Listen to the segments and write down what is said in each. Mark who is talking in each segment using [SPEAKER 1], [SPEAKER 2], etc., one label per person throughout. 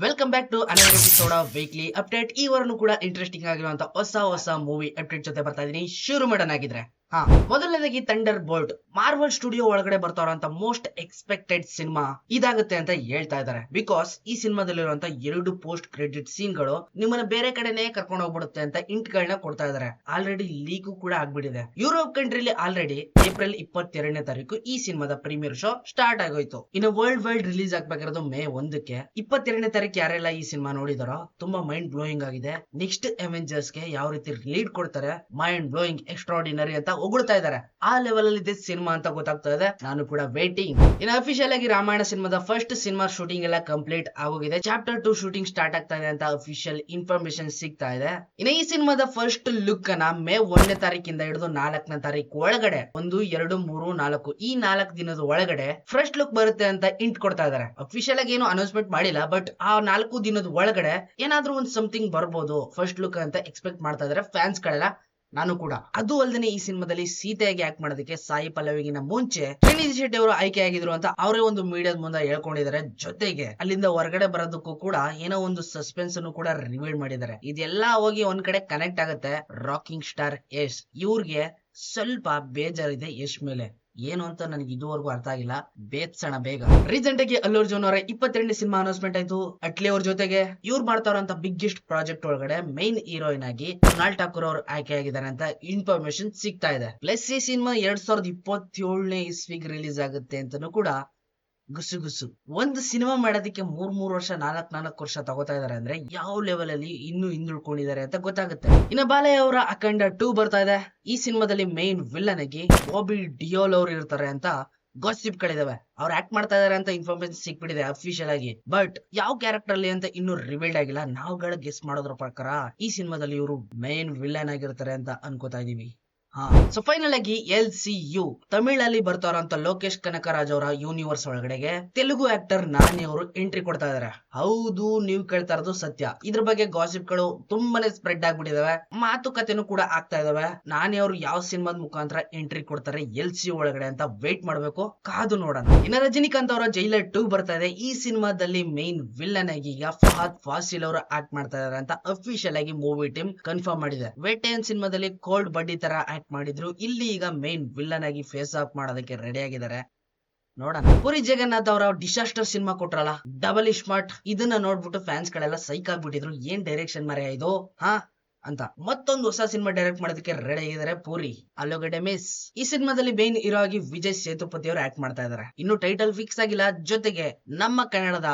[SPEAKER 1] Welcome back to another episode of weekly update. ಈ ವಾರನೂ ಕೂಡ ಇಂಟ್ರೆಸ್ಟಿಂಗ್ ಆಗಿರುವಂತ ಹೊಸ ಮೂವಿ ಅಪ್ಡೇಟ್ ಜೊತೆ ಬರ್ತಾ ಇದೀನಿ. ಶುರು ಮಾಡೋಣಾಗಿದ್ರೆ ಮೊದಲನೇದಾಗಿ ಥಂಡರ್ ಬೋಲ್ಟ್ ಮಾರ್ವಲ್ ಸ್ಟುಡಿಯೋ ಒಳಗಡೆ ಬರ್ತಾರಂತ ಮೋಸ್ಟ್ ಎಕ್ಸ್ಪೆಕ್ಟೆಡ್ ಸಿನಿಮಾ ಇದಾಗುತ್ತೆ ಅಂತ ಹೇಳ್ತಾ ಇದಾರೆ. ಬಿಕಾಸ್ ಈ ಸಿನಿಮಾದಲ್ಲಿರುವಂತ 2 ಪೋಸ್ಟ್ ಕ್ರೆಡಿಟ್ ಸೀನ್ ಗಳು ನಿಮ್ಮನ್ನ ಬೇರೆ ಕಡೆನೆ ಕರ್ಕೊಂಡು ಹೋಗ್ಬಿಡುತ್ತೆ ಅಂತ ಇಂಟ್ ಗಳನ್ನ ಕೊಡ್ತಾ ಇದಾರೆ. ಆಲ್ರೆಡಿ ಲೀಕ್ ಕೂಡ ಆಗ್ಬಿಟ್ಟಿದೆ. ಯುರೋಪ್ ಕಂಟ್ರಿಲಿ ಆಲ್ರೆಡಿ ಏಪ್ರಿಲ್ 22ನೇ ತಾರೀಕು ಈ ಸಿನಿಮಾದ ಪ್ರೀಮಿಯರ್ ಶೋ ಸ್ಟಾರ್ಟ್ ಆಗೋಯ್ತು. ಇನ್ನು ವರ್ಲ್ಡ್ ವೈಡ್ ರಿಲೀಸ್ ಆಗ್ಬೇಕಾಗಿರೋದು ಮೇ 1ಕ್ಕೆ. 22ನೇ ತಾರೀಕು ಯಾರೆಲ್ಲ ಈ ಸಿನಿಮಾ ನೋಡಿದಾರೋ ತುಂಬಾ ಮೈಂಡ್ ಬ್ಲೋಯಿಂಗ್ ಆಗಿದೆ. ನೆಕ್ಸ್ಟ್ ಅವೆಂಜರ್ಸ್ ಗೆ ಯಾವ ರೀತಿ ಲೀಡ್ ಕೊಡ್ತಾರೆ, ಮೈಂಡ್ ಬ್ಲೋಯಿಂಗ್, ಎಕ್ಸ್ಟ್ರಾರ್ಡಿನರಿ ಅಂತ ಹೊಗಳ್ತಾ ಇದಾರೆ. ಆ ಲೆವೆಲ್ ಅಲ್ಲಿ ಇದೆ ಸಿನಿಮಾ ಅಂತ ಗೊತ್ತಾಗ್ತಾ ಇದೆ. ನಾನು ಕೂಡ ವೇಟಿಂಗ್. ಇನ್ನು ಅಫಿಷಿಯಲ್ ಆಗಿ ರಾಮಾಯಣ ಸಿನಿಮಾದ ಫಸ್ಟ್ ಸಿನಿಮಾ ಶೂಟಿಂಗ್ ಎಲ್ಲ ಕಂಪ್ಲೀಟ್ ಆಗೋಗಿದೆ. ಚಾಪ್ಟರ್ 2 ಶೂಟಿಂಗ್ ಸ್ಟಾರ್ಟ್ ಆಗ್ತಾ ಇದೆ ಅಂತ ಅಫಿಷಿಯಲ್ ಇನ್ಫಾರ್ಮೇಶನ್ ಸಿಗ್ತಾ ಇದೆ. ಇನ್ನು ಈ ಸಿನಿಮಾದ ಫಸ್ಟ್ ಲುಕ್ ಅನ್ನ ಮೇ 1ನೇ ತಾರೀಕಿಂದ ಹಿಡಿದು 4ನೇ ತಾರೀಕು ಒಳಗಡೆ 1, 2, 3, 4 ಈ 4 ದಿನದ ಒಳಗಡೆ ಫಸ್ಟ್ ಲುಕ್ ಬರುತ್ತೆ ಅಂತ ಇಂಟ್ ಕೊಡ್ತಾ ಇದಾರೆ. ಅಫಿಷಿಯಲ್ ಆಗಿ ಏನು ಅನೌನ್ಸ್ಮೆಂಟ್ ಮಾಡಿಲ್ಲ, ಬಟ್ ಆ 4 ದಿನದ ಒಳಗಡೆ ಏನಾದ್ರೂ ಒಂದು ಸಮಥಿಂಗ್ ಬರ್ಬೋದು ಫಸ್ಟ್ ಲುಕ್ ಅಂತ ಎಕ್ಸ್ಪೆಕ್ಟ್ ಮಾಡ್ತಾ ಇದಾರೆ ಫ್ಯಾನ್ಸ್ ಗಳೆಲ್ಲ, ನಾನು ಕೂಡ. ಅದು ಅಲ್ಲದೆ ಈ ಸಿನಿಮಾದಲ್ಲಿ ಸೀತೆಯಾಗಿ ಆಕ್ಟ್ ಮಾಡೋದಕ್ಕೆ ಸಾಯಿ ಪಲ್ಲವಿಗಿನ ಮುಂಚೆ ಶ್ರೀನಿಧಿ ಶೆಟ್ಟಿ ಅವರು ಆಯ್ಕೆ ಆಗಿದ್ರು ಅಂತ ಅವರೇ ಒಂದು ಮೀಡಿಯಾದ ಮುಂದೆ ಹೇಳ್ಕೊಂಡಿದ್ದಾರೆ. ಜೊತೆಗೆ ಅಲ್ಲಿಂದ ಹೊರಗಡೆ ಬರೋದಕ್ಕೂ ಕೂಡ ಏನೋ ಒಂದು ಸಸ್ಪೆನ್ಸ್ ಅನ್ನು ಕೂಡ ರಿವೀಲ್ ಮಾಡಿದ್ದಾರೆ. ಇದೆಲ್ಲ ಹೋಗಿ ಒಂದ್ ಕಡೆ ಕನೆಕ್ಟ್ ಆಗುತ್ತೆ ರಾಕಿಂಗ್ ಸ್ಟಾರ್ ಯಶ್. ಇವ್ರಿಗೆ ಸ್ವಲ್ಪ ಬೇಜಾರಿದೆ ಯಶ್ ಮೇಲೆ. ಏನು ಅಂತ ನನಗೆ ಇದುವರೆಗೂ ಅರ್ಥ ಆಗಿಲ್ಲ. ಬೇತ್ಸಣ ಬೇಗ. ರೀಸೆಂಟ್ ಆಗಿ ಅಲ್ಲು ಅರ್ಜುನ್ ಅವರ 22ನೇ ಸಿನಿಮಾ ಅನೌನ್ಸ್ಮೆಂಟ್ ಆಯ್ತು. ಅಟ್ಲಿ ಅವ್ರ ಜೊತೆಗೆ ಇವ್ರು ಮಾಡ್ತಾರಂತ ಬಿಗ್ಗೆಸ್ಟ್ ಪ್ರಾಜೆಕ್ಟ್ ಒಳಗಡೆ ಮೈನ್ ಹೀರೋಯಿನ್ ಆಗಿ ಕುನಾಲ್ ಠಾಕೂರ್ ಅವರು ಆಯ್ಕೆ ಆಗಿದ್ದಾರೆ ಅಂತ ಇನ್ಫಾರ್ಮೇಶನ್ ಸಿಗ್ತಾ ಇದೆ. ಪ್ಲಸ್ ಈ ಸಿನಿಮಾ 2027ನೇ ಇಸ್ವಿಗೆ ರಿಲೀಸ್ ಆಗುತ್ತೆ ಅಂತಾನೂ ಕೂಡ ಗುಸು. ಒಂದು ಸಿನಿಮಾ ಮಾಡೋದಕ್ಕೆ 3 ವರ್ಷ 4 ವರ್ಷ ತಗೋತಾ ಇದಾರೆ ಅಂದ್ರೆ ಯಾವ ಲೆವೆಲ್ ಅಲ್ಲಿ ಇನ್ನೂ ಹಿಂದುಳ್ಕೊಂಡಿದ್ದಾರೆ ಅಂತ ಗೊತ್ತಾಗುತ್ತೆ. ಇನ್ನು ಬಾಲಯ್ಯ ಅವರ ಅಖಂಡ 2 ಬರ್ತಾ ಇದೆ. ಈ ಸಿನಿಮಾದಲ್ಲಿ ಮೈನ್ ವಿಲ್ಲನ್ ಆಗಿ ಬಾಬಿ ಡಿಯೋಲ್ ಅವರು ಇರ್ತಾರೆ ಅಂತ ಗಾಸಿಪ್ ಗಳಿದಾವೆ. ಅವ್ರು ಆಕ್ಟ್ ಮಾಡ್ತಾ ಇದಾರೆ ಅಂತ ಇನ್ಫಾರ್ಮೇಶನ್ ಸಿಕ್ಬಿಟ್ಟಿದೆ ಅಫಿಷಿಯಲ್ ಆಗಿ. ಬಟ್ ಯಾವ ಕ್ಯಾರೆಕ್ಟರ್ ಅಲ್ಲಿ ಅಂತ ಇನ್ನೂ ರಿವೀಲ್ಡ್ ಆಗಿಲ್ಲ. ನಾವುಗಳ ಗೆಸ್ ಮಾಡೋದ್ರ ಪ್ರಕಾರ ಈ ಸಿನಿಮಾದಲ್ಲಿ ಇವರು ಮೈನ್ ವಿಲ್ಲನ್ ಆಗಿರ್ತಾರೆ ಅಂತ ಅನ್ಕೋತಾ ಇದೀವಿ. ಸೊ ಫೈನಲ್ ಆಗಿ LCU ತಮಿಳಲ್ಲಿ ಬರ್ತಾರಂತ ಲೋಕೇಶ್ ಕನಕರಾಜ್ ಅವರ ಯೂನಿವರ್ಸ್ ಒಳಗಡೆಗೆ ತೆಲುಗು ಆಕ್ಟರ್ ನಾನಿ ಅವರು ಎಂಟ್ರಿ ಕೊಡ್ತಾ ಇದಾರೆ. ಹೌದು, ನೀವು ಕೇಳ್ತಾ ಇರೋದು ಸತ್ಯ. ಇದ್ರ ಬಗ್ಗೆ ಗಾಸಿಪ್ ಗಳು ತುಂಬಾನೇ ಸ್ಪ್ರೆಡ್ ಆಗ್ಬಿಟ್ಟಿದಾವೆ, ಮಾತುಕತೆನೂ ಕೂಡ ಆಗ್ತಾ ಇದಾವೆ. ನಾನಿ ಅವರು ಯಾವ ಸಿನಿಮಾದ ಮುಖಾಂತರ ಎಂಟ್ರಿ ಕೊಡ್ತಾರೆ LCU ಒಳಗಡೆ ಅಂತ ವೇಟ್ ಮಾಡ್ಬೇಕು, ಕಾದು ನೋಡೋಣ. ಇನ್ನು ರಜನಿಕಾಂತ್ ಅವರ ಜೈಲರ್ 2 ಬರ್ತಾ ಇದೆ. ಈ ಸಿನಿಮಾದಲ್ಲಿ ಮೈನ್ ವಿಲ್ಲನ್ ಆಗಿ ಈಗ ಫಹದ್ ಫಾಸಿಲ್ ಅವರು ಆಕ್ಟ್ ಮಾಡ್ತಾ ಇದಾರೆ ಅಂತ ಅಫಿಷಿಯಲ್ ಆಗಿ ಮೂವಿ ಟೀಮ್ ಕನ್ಫರ್ಮ್ ಮಾಡಿದೆ. ವೇಟೆಯನ್ ಸಿನಿಮಾದಲ್ಲಿ ಕೋಲ್ಡ್ ಬಡ್ಡಿ ತರ ಆಕ್ಟ್ ಮಾಡಿದ್ರು. ಇಲ್ಲಿ ಈಗ ಮೈನ್ ವಿಲ್ಲನ್ ಆಗಿ ಫೇಸ್ ಆಫ್ ಮಾಡೋದಕ್ಕೆ ರೆಡಿ ಆಗಿದ್ದಾರೆ. ನೋಡೋಣ. ಪುರಿ ಜಗನ್ನಾಥ್ ಅವರ ಡಿಸಾಸ್ಟರ್ ಸಿನಿಮಾ ಕೊಟ್ರಲ್ಲ ಡಬಲ್ ಸ್ಮಾರ್ಟ್, ಇದನ್ನ ನೋಡ್ಬಿಟ್ಟು ಫ್ಯಾನ್ಸ್ ಗಳೆಲ್ಲ ಸೈಕ್ ಆಗ್ಬಿಟ್ಟಿದ್ರು. ಏನ್ ಡೈರೆಕ್ಷನ್ ಮರೆ ಇದು ಅಂತ. ಮತ್ತೊಂದು ಹೊಸ ಸಿನಿಮಾ ಡೈರೆಕ್ಟ್ ಮಾಡೋದಕ್ಕೆ ರೆಡಿ ಆಗಿದ್ದಾರೆ ಪೂರಿ. ಅಲ್ಲೋಗಡೆ ಮಿಸ್. ಈ ಸಿನಿಮಾದಲ್ಲಿ ಮೇನ್ ಹೀರೋ ಆಗಿ ವಿಜಯ್ ಸೇತುಪತಿ ಅವರು ಆಕ್ಟ್ ಮಾಡ್ತಾ ಇದಾರೆ. ಇನ್ನು ಟೈಟಲ್ ಫಿಕ್ಸ್ ಆಗಿಲ್ಲ. ಜೊತೆಗೆ ನಮ್ಮ ಕನ್ನಡದ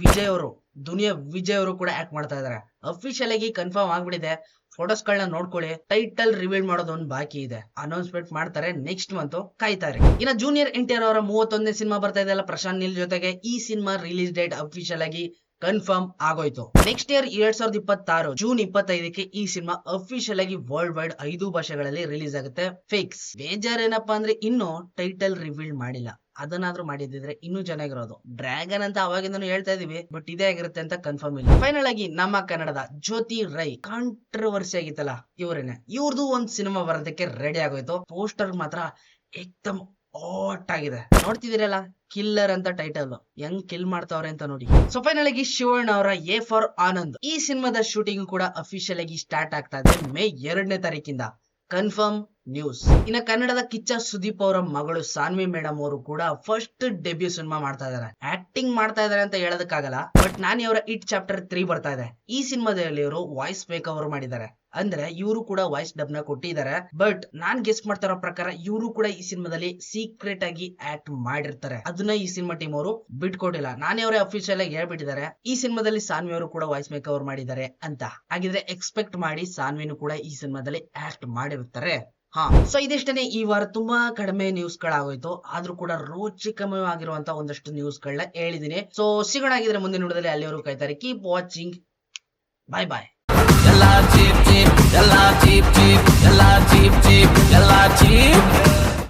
[SPEAKER 1] ವಿಜಯ್ ಅವರು, ದುನಿಯಾ ವಿಜಯ್ ಅವರು ಕೂಡ ಆಕ್ಟ್ ಮಾಡ್ತಾ ಇದಾರೆ. ಅಫಿಷಿಯಲ್ ಆಗಿ ಕನ್ಫರ್ಮ್ ಆಗ್ಬಿಟ್ಟಿದೆ. ಫೋಟೋಸ್ ಗಳನ್ನ ನೋಡ್ಕೊಳ್ಳಿ. ಟೈಟಲ್ ರಿವೀಲ್ ಮಾಡೋದು ಒಂದು ಬಾಕಿ ಇದೆ. ಅನೌನ್ಸ್ಮೆಂಟ್ ಮಾಡ್ತಾರೆ ನೆಕ್ಸ್ಟ್ ಮಂತ್, ಕಾಯ್ತಾರೆ. ಇನ್ನ ಜೂನಿಯರ್ NTR ಅವರ 31ನೇ ಸಿನಿಮಾ ಬರ್ತಾ ಇದೆ ಅಲ್ಲ ಪ್ರಶಾಂತ್ ನೀಲ್ ಜೊತೆಗೆ. ಈ ಸಿನಿಮಾ ರಿಲೀಸ್ ಡೇಟ್ ಅಫಿಷಿಯಲ್ ಆಗಿ ಕನ್ಫರ್ಮ್ ಆಗೋಯ್ತು. ನೆಕ್ಸ್ಟ್ ಇಯರ್ 2026 ಜೂನ್ 25ಕ್ಕೆ ಈ ಸಿನಿಮಾ ಅಫಿಷಿಯಲ್ ಆಗಿ ವರ್ಲ್ಡ್ ವೈಡ್ 5 ಭಾಷೆಗಳಲ್ಲಿ ರಿಲೀಸ್ ಆಗುತ್ತೆ. ಫಿಕ್ಸ್. ಬೇಜಾರೇನಪ್ಪಾ ಅಂದ್ರೆ ಇನ್ನು ಟೈಟಲ್ ರಿವೀಲ್ ಮಾಡಿಲ್ಲ. ಅದನ್ನಾದ್ರೂ ಮಾಡಿದ್ರೆ ಇನ್ನೂ ಚೆನ್ನಾಗಿರೋದು. ಡ್ರ್ಯಾಗನ್ ಅಂತ ಅವಾಗಿಂದನು ಹೇಳ್ತಾ ಇದೀವಿ, ಬಟ್ ಇದೇ ಆಗಿರುತ್ತೆ ಅಂತ ಕನ್ಫರ್ಮ್ ಇಲ್ಲ. ಫೈನಲ್ ಆಗಿ ನಮ್ಮ ಕನ್ನಡದ ಜ್ಯೋತಿ ರೈ, ಕಾಂಟ್ರವರ್ಸಿ ಆಗಿತ್ತಲ್ಲ ಇವ್ರೇನೆ, ಇವ್ರದ್ದು ಒಂದ್ ಸಿನಿಮಾ ಬರೋದಕ್ಕೆ ರೆಡಿ ಆಗೋಯ್ತು. ಪೋಸ್ಟರ್ ಮಾತ್ರ ಏಕ್ದಮ್ ಹಾಟ್ ಆಗಿದೆ. ನೋಡ್ತಿದ್ದೀರಲ್ಲ, ಕಿಲ್ಲರ್ ಅಂತ ಟೈಟಲ್. ಹೆಂಗ್ ಕಿಲ್ ಮಾಡ್ತಾವ್ರೆ ಅಂತ ನೋಡಿ. ಸೊ ಫೈನಲ್ ಆಗಿ ಶಿವಣ್ಣ ಅವರ A for ಆನಂದ್, ಈ ಸಿನಿಮಾದ ಶೂಟಿಂಗ್ ಕೂಡ ಅಫಿಷಿಯಲ್ ಆಗಿ ಸ್ಟಾರ್ಟ್ ಆಗ್ತಾ ಇದೆ ಮೇ 2ನೇ ತಾರೀಕಿಂದ. Confirm news. ಇನ್ನ ಕನ್ನಡದ ಕಿಚ್ಚ ಸುದೀಪ್ ಅವರ ಮಗಳು ಸಾನ್ವಿ ಮೇಡಮ್ ಅವರು ಕೂಡ ಫಸ್ಟ್ ಡೆಬ್ಯೂ ಸಿನಿಮಾ ಮಾಡ್ತಾ ಇದಾರೆ. ಆಕ್ಟಿಂಗ್ ಮಾಡ್ತಾ ಇದಾರೆ ಅಂತ ಹೇಳೋದಕ್ಕಾಗಲ್ಲ, ಬಟ್ ನಾನಿ ಅವರ ಇಟ್ ಚಾಪ್ಟರ್ 3 ಬರ್ತಾ ಇದೆ. ಈ ಸಿನಿಮಾದಲ್ಲಿ ಇವರು ವಾಯ್ಸ್ ಮೇಕ್ ಓವರ್ ಮಾಡಿದ್ದಾರೆ. ಅಂದ್ರೆ ಇವರು ಕೂಡ ವಾಯ್ಸ್ ಡಬ್ ನ ಕೊಟ್ಟಿದ್ದಾರೆ. ಬಟ್ ನಾನ್ ಗೆಸ್ ಮಾಡ್ತಾ ಇರೋ ಪ್ರಕಾರ ಇವರು ಕೂಡ ಈ ಸಿನಿಮಾದಲ್ಲಿ ಸೀಕ್ರೆಟ್ ಆಗಿ ಆಕ್ಟ್ ಮಾಡಿರ್ತಾರೆ. ಅದನ್ನ ಈ ಸಿನಿಮಾ ಟೀಮ್ ಅವರು ಬಿಟ್ಕೊಟ್ಟಿಲ್ಲ. ನಾನೇ ಅವರೇ ಅಫಿಷಿಯಲ್ ಆಗಿ ಹೇಳ್ಬಿಟ್ಟಿದ್ದಾರೆ ಈ ಸಿನಿಮಾದಲ್ಲಿ ಸಾನ್ವಿ ಅವರು ಕೂಡ ವಾಯ್ಸ್ ಮೇಕ್ ಓವರ್ ಮಾಡಿದ್ದಾರೆ ಅಂತ. ಹಾಗಿದ್ರೆ ಎಕ್ಸ್ಪೆಕ್ಟ್ ಮಾಡಿ, ಸಾನ್ವಿನು ಕೂಡ ಈ ಸಿನಿಮಾದಲ್ಲಿ ಆಕ್ಟ್ ಮಾಡಿರ್ತಾರೆ. ಸೊ ಇದಿಷ್ಟೇ ಈ ವಾರ ತುಂಬಾ ಕಡಿಮೆ ನ್ಯೂಸ್ ಗಳಾಗೋಯ್ತು. ಆದ್ರೂ ಕೂಡ ರೋಚಕಮಯವಾಗಿರುವಂತ ಒಂದಷ್ಟು ನ್ಯೂಸ್ ಗಳನ್ನ ಹೇಳಿದೀನಿ. ಸೊ ಸಿಗೋಣ ಆಗಿದ್ರೆ ಮುಂದಿನ ನೋಡೋದಲ್ಲಿ. ಅಲ್ಲಿವರೆಗೂ ಕಾಯ್ತಾರೆ. Keep watching. ಬಾಯ್ ಬಾಯ್.
[SPEAKER 2] ಎಲ್ಲ ಚೀಪ್